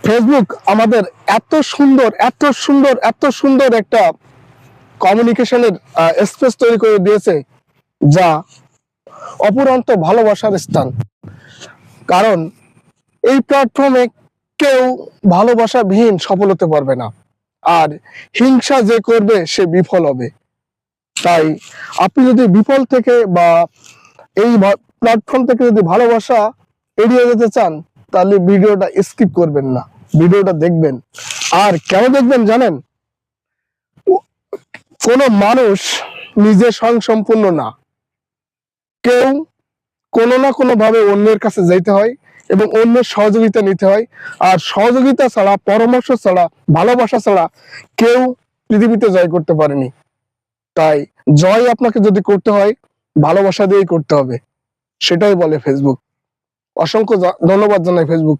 Facebook আমাদের এত সুন্দর একটা কমিউনিকেশনের স্পেস তৈরি করে দিয়েছে, যা অপুরন্ত ভালোবাসার স্থান। কারণ এই প্ল্যাটফর্মে কেউ ভালোবাসাবিহীন সফল হতে পারবে না, আর হিংসা যে করবে সে বিফল হবে। তাই আপনি যদি বিফল থেকে বা এই প্ল্যাটফর্ম থেকে যদি ভালোবাসা এড়িয়ে যেতে চান, তাহলে ভিডিওটা স্কিপ করবেন না, ভিডিওটা দেখবেন। আর কেন দেখবেন জানেন? কোনো মানুষ নিজে স্বয়ংসম্পূর্ণ না, কেউ কোনো না কোনো ভাবে অন্যের কাছে যাইতে হয় এবং অন্যের সহযোগিতা নিতে হয়। আর সহযোগিতা ছাড়া, পরামর্শ ছাড়া, ভালোবাসা ছাড়া কেউ পৃথিবীতে জয় করতে পারেনি। তাই জয় আপনাকে যদি করতে হয়, ভালোবাসা দিয়েই করতে হবে, সেটাই বলে ফেসবুক। অসংখ্য ধন্যবাদ জানাই ফেসবুক।